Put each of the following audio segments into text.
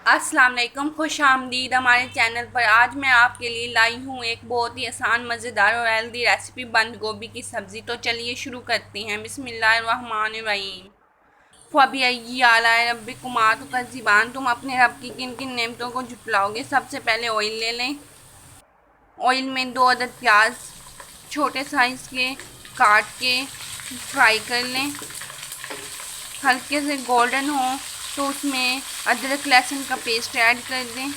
अस्सलाम वालेकुम, खुश आमदीद हमारे चैनल पर। आज मैं आपके लिए लाई हूँ एक बहुत ही आसान, मज़ेदार और हेल्दी रेसिपी, बंद गोभी की सब्ज़ी। तो चलिए शुरू करते हैं। बिस्मिल्लाहिर्रहमानिर्रहीम। फ़बीअय्यि आलाइ रब्बिकुमा तुकज़्ज़िबान। तुम अपने रब की किन किन नेमतों को झुटलाओगे। सबसे पहले ऑयल ले लें। ऑयल में 2 अदद प्याज छोटे साइज़ के काट के फ्राई कर लें। हल्के से गोल्डन हो तो उसमें अदरक लहसुन का पेस्ट ऐड कर दें।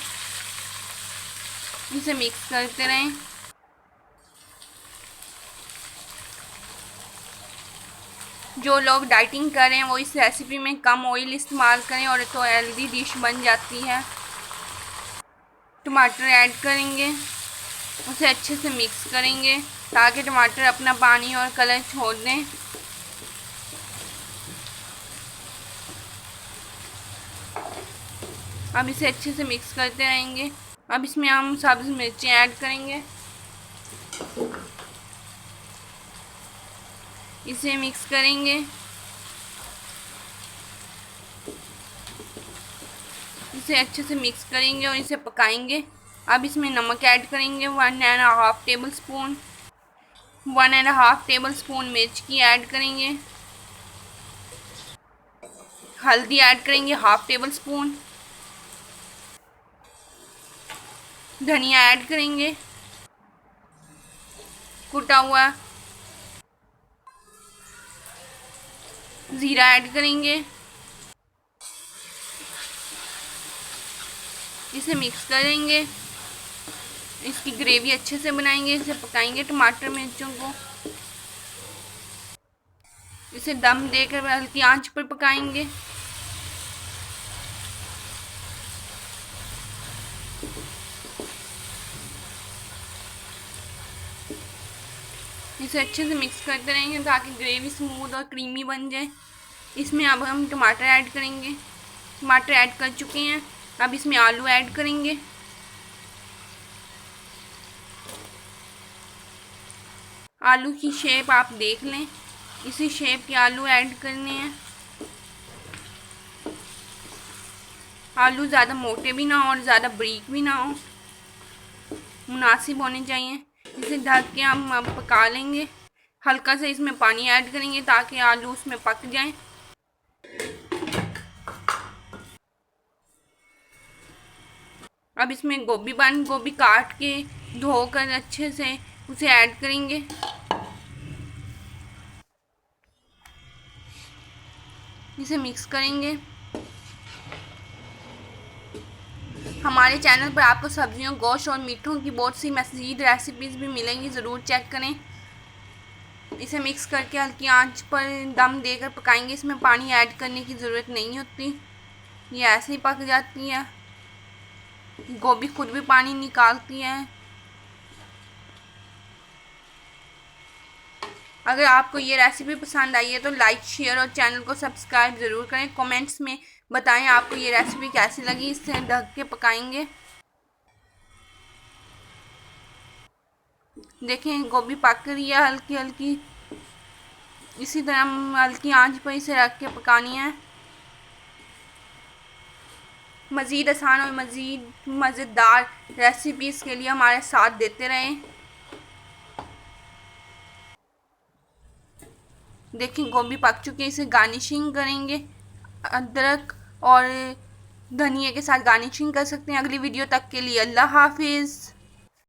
इसे मिक्स करते रहें। जो लोग डाइटिंग कर रहे हैं वो इस रेसिपी में कम ऑयल इस्तेमाल करें और तो हेल्दी डिश बन जाती है। टमाटर ऐड करेंगे, उसे अच्छे से मिक्स करेंगे ताकि टमाटर अपना पानी और कलर छोड़ दें। अब इसे अच्छे से मिक्स करते रहेंगे। अब इसमें हम सब्ज़ मिर्चें ऐड करेंगे। इसे मिक्स करेंगे। इसे अच्छे से मिक्स करेंगे और इसे पकाएंगे। अब इसमें नमक ऐड करेंगे, 1.5 टेबल स्पून। 1.5 टेबल स्पून मिर्च की ऐड करेंगे। हल्दी ऐड करेंगे, 1/2 टेबल स्पून। धनिया ऐड करेंगे, कुटा हुआ। ज़ीरा ऐड करेंगे। इसे मिक्स करेंगे। इसकी ग्रेवी अच्छे से बनाएंगे। इसे पकाएंगे टमाटर मिर्चों को। इसे दम देकर हल्की आंच पर पकाएंगे। इसे अच्छे से मिक्स करते रहेंगे ताकि ग्रेवी स्मूथ और क्रीमी बन जाए। इसमें अब हम टमाटर ऐड करेंगे। टमाटर ऐड कर चुके हैं। अब इसमें आलू ऐड करेंगे। आलू की शेप आप देख लें, इसी शेप के आलू ऐड करने हैं। आलू ज़्यादा मोटे भी ना हो और ज़्यादा बारीक भी ना हो, मुनासिब होने चाहिए। इसे ढक के हम अब पका लेंगे। हल्का से इसमें पानी ऐड करेंगे ताकि आलू उसमें पक जाएं। अब इसमें बंद गोभी काट के धोकर अच्छे से उसे ऐड करेंगे। इसे मिक्स करेंगे। हमारे चैनल पर आपको सब्जियों, गोश्त और मीठों की बहुत सी मज़ीद रेसिपीज़ भी मिलेंगी, ज़रूर चेक करें। इसे मिक्स करके हल्की आंच पर दम देकर पकाएंगे। इसमें पानी ऐड करने की ज़रूरत नहीं होती, ये ऐसे ही पक जाती है। गोभी खुद भी पानी निकालती है। अगर आपको ये रेसिपी पसंद आई है तो लाइक, शेयर और चैनल को सब्सक्राइब ज़रूर करें। कमेंट्स में बताएं आपको ये रेसिपी कैसी लगी। इससे ढक के पकाएंगे। देखें गोभी पक रही है हल्की हल्की। इसी तरह हम हल्की आंच पर इसे रख के पकानी है। मज़ीद आसान और मज़ीद मज़ेदार रेसिपीज़ के लिए हमारे साथ देते रहें। देखें गोभी पक चुकी है। इसे गार्निशिंग करेंगे। अदरक और धनिया के साथ गार्निशिंग कर सकते हैं। अगली वीडियो तक के लिए अल्लाह हाफिज़।